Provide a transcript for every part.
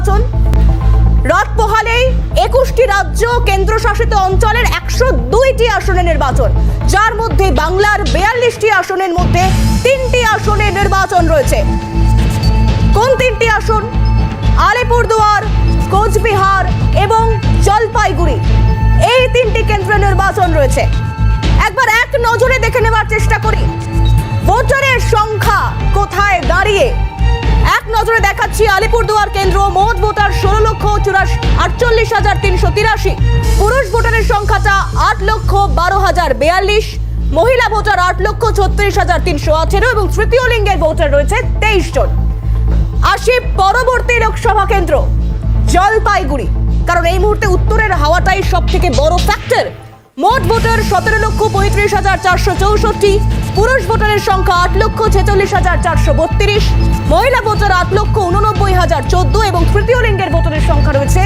নির্বাচন। রাত পোহালেই 21টি রাজ্য কেন্দ্রশাসিত অঞ্চলের 102টি আসনে নির্বাচন, যার মধ্যে বাংলার 42টি আসনের মধ্যে 3টি আসনে নির্বাচন রয়েছে। কোন 3টি আসন? আলিপুরদুয়ার, কোচবিহার এবং জলপাইগুড়ি, এই 3টি কেন্দ্রে নির্বাচন রয়েছে। একবার এক নজরে দেখে নেওয়ার চেষ্টা করি ভোটারের সংখ্যা কোথায় দাঁড়িয়ে। এক নজরে দেখাচ্ছি আলিপুরদুয়ার কেন্দ্র, মোট ভোটার 16,48,383। পুরুষ ভোটারের সংখ্যাটা 8,12,042, মহিলা ভোটার 8,36,318 এবং তৃতীয় লিঙ্গের ভোটার রয়েছে 23 জন। আসি পরবর্তী লোকসভা কেন্দ্র জলপাইগুড়ি, কারণ এই মুহূর্তে উত্তরের হাওয়াটাই সব থেকে বড় ফ্যাক্টর। মোট ভোটার 17,35,464, পুরুষ ভোটারের সংখ্যা 8,46,432, মহিলা ভোটার 8,89,014 এবং তৃতীয় লিঙ্গের ভোটারের সংখ্যা রয়েছে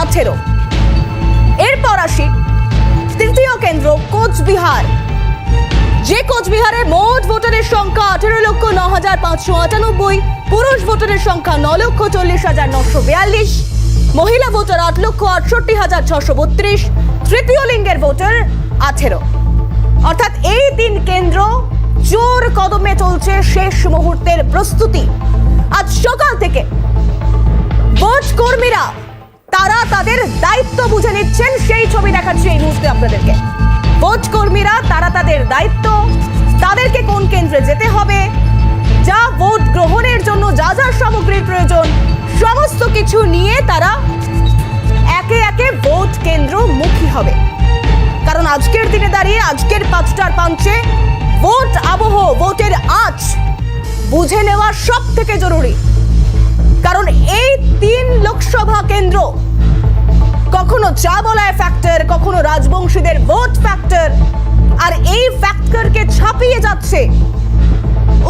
18। এরপর আসি তৃতীয় কেন্দ্র কোচবিহার, যে কোচবিহারে মোট ভোটারের সংখ্যা 18,09,598, পুরুষ ভোটারের সংখ্যা 9,40,942, মহিলা ভোটার 8,68,632, তৃতীয় লিঙ্গের ভোটার 18। অর্থাৎ এই 3 কেন্দ্র জোর কদমে চলছে শেষ মুহূর্তের প্রস্তুতি। আজ সকাল থেকে ভোট কর্মীরা তারা তাদের দায়িত্ব বুঝে নিচ্ছেন, সেই ছবি দেখাচ্ছি এই মুহূর্তে আপনাদেরকে। ভোট কর্মীরা তারা তাদের দায়িত্ব, তাদেরকে কোন কেন্দ্রে যেতে হবে, যা ভোট গ্রহণের জন্য যা যা সামগ্রীর প্রয়োজন, সমস্ত কিছু নিয়ে তারা একে একে ভোট কেন্দ্র মুখী হবে। কারণ আজকের দিনে দাঁড়িয়ে আজকের 5টার পাঞ্চে ভোট আবহ, ভোটের আঁচ বুঝে নেওয়া সব থেকে জরুরি। কারণ এই 3 লোকসভা কেন্দ্র কখনো চা বলায় ফ্যাক্টর, কখনো রাজবংশীদের ভোট ফ্যাক্টর, আর এই ফ্যাক্টরকে ছাপিয়ে যাচ্ছে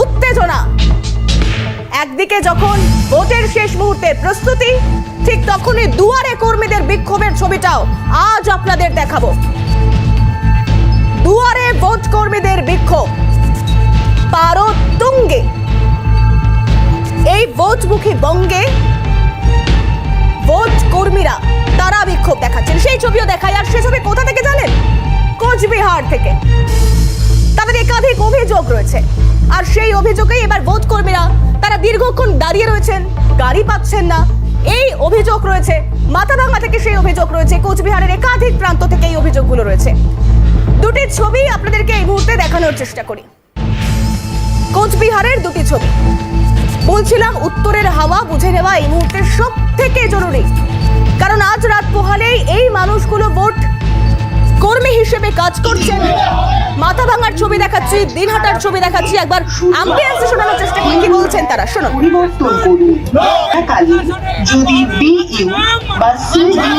উত্তেজনা। একদিকে যখন ভোটের শেষ মুহূর্তের প্রস্তুতি, ঠিক তখনই দুয়ারে কর্মীদের বিক্ষোভের ছবিটাও আজ আপনাদের দেখাবো। দুয়ারে ভোট কর্মীদের বিক্ষোভ পারো তুঙ্গে। এই ভোটমুখী বঙ্গে ভোট কর্মীরা তারা বিক্ষোভ দেখাচ্ছেন, সেই ছবিও দেখায়। আর সেই ছবি কোথা থেকে জানেন? কোচবিহার থেকে। তাদের একাধিক অভিযোগ রয়েছে, আর সেই অভিযোগেই এবার ভোট কর্মীরা তারা দীর্ঘক্ষণ দাঁড়িয়ে রয়েছেন, গাড়ি পাচ্ছেন না, এই অভিযোগ রয়েছে। মাথাভাঙা থেকে সেই অভিযোগ রয়েছে, কোচবিহারের একাধিক প্রান্ত থেকে এই অভিযোগগুলো রয়েছে। দুটি ছবি আপনাদেরকে এই মুহূর্তে দেখানোর চেষ্টা করি। কোচবিহারের দুটি ছবি। বলছিলাম উত্তরের হাওয়া বুঝে নেওয়া এই মুহূর্তে সব থেকে জরুরি, কারণ আজ রাত পোহালেই এই মানুষগুলো ভোট কর্মী হিসেবে কাজ করছেন। মাথাভাঙার ছবি দেখাচ্ছি, দিনহাটার ছবি দেখাচ্ছি, একবার অ্যাম্বিয়েন্সে শোনানোর চেষ্টা করি কি বলছেন তারা। শুনুন। পরিবর্তন করুন যদি বিইউ বা সিইউ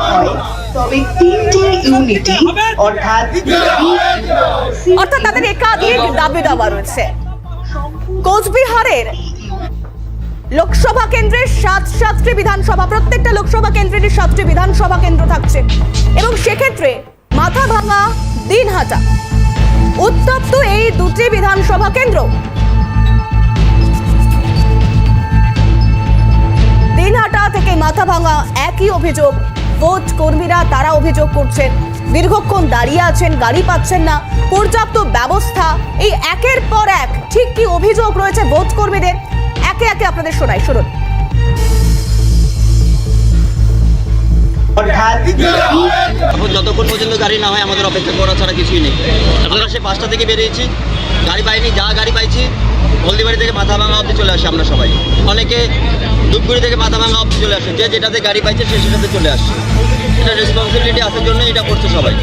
হয় তবে 3টি ইউনিটি অর্থাৎ তাদের একাধিক দাবি দাবা রয়েছে। কোচবিহারের লোকসভা কেন্দ্রের 7টি বিধানসভা, প্রত্যেকটা লোকসভা কেন্দ্রেরই 7টি বিধানসভা কেন্দ্র থাকছে, এবং সেক্ষেত্রে মাথাভাঙা, দিনহাটা উত্তপ্ত এই দুটি বিধানসভা কেন্দ্র। দিনহাটা থেকে মাথাভাঙা একই অভিযোগ। ভোট কর্মীরা তারা অভিযোগ করছেন দীর্ঘক্ষণ দাঁড়িয়ে আছেন, গাড়ি পাচ্ছেন না, পর্যাপ্ত ব্যবস্থা, এই একের পর এক ঠিক কি অভিযোগ রয়েছে ভোট কর্মীদের, একে একে আপনাদের শোনাই। শুনুন। যতক্ষণ পর্যন্ত গাড়ি না হয় আমাদের অপেক্ষা করা ছাড়া কিছুই নেই। আমরা সে 5টা থেকে বেরিয়েছি, গাড়ি পাইনি, যা গাড়ি পাইছি হলদিবাড়ি থেকে মাথাভাঙা অবধি চলে আসে। আমরা সবাই, অনেকে ধূপগুড়ি থেকে মাথাভাঙা অবধি চলে আসে, যে যেটাতে গাড়ি পাইছে সে সেটাতে চলে আসছে। এটা রেসপন্সিবিলিটি আসার জন্য এটা করছে সবাই।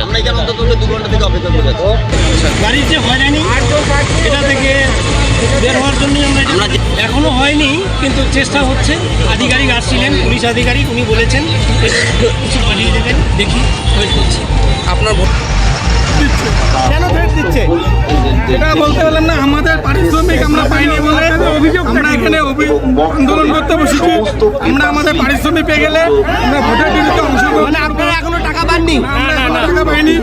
আমরা এখানে অন্তত 2 ঘন্টা থেকে অপেক্ষা করে আছি। গাড়ির যে হয়রানি এটা থেকে বের হওয়ার জন্য আমরা এখনো হয়নি, কিন্তু চেষ্টা হচ্ছে। আধিকারিক আসছিলেন, পুলিশ আধিকারিক, উনি বলেছেন কিছু পাঠিয়ে দেবেন, দেখি ওয়েট করছি। আপনার কেন থ্রেট দিচ্ছে এটা বলতে পারলাম না। আমাদের পারিশ্রমিক আমরা পাইনি বলে অভিযোগ, আমরা এখানে আন্দোলন করতে বসেছি। আমরা আমাদের পারিশ্রমিক পেয়ে গেলে আমরা ভোটের বিরুদ্ধে অংশগ্রহণ। মানে আপনারা এখনো টাকা পাননি? টাকা পাইনি।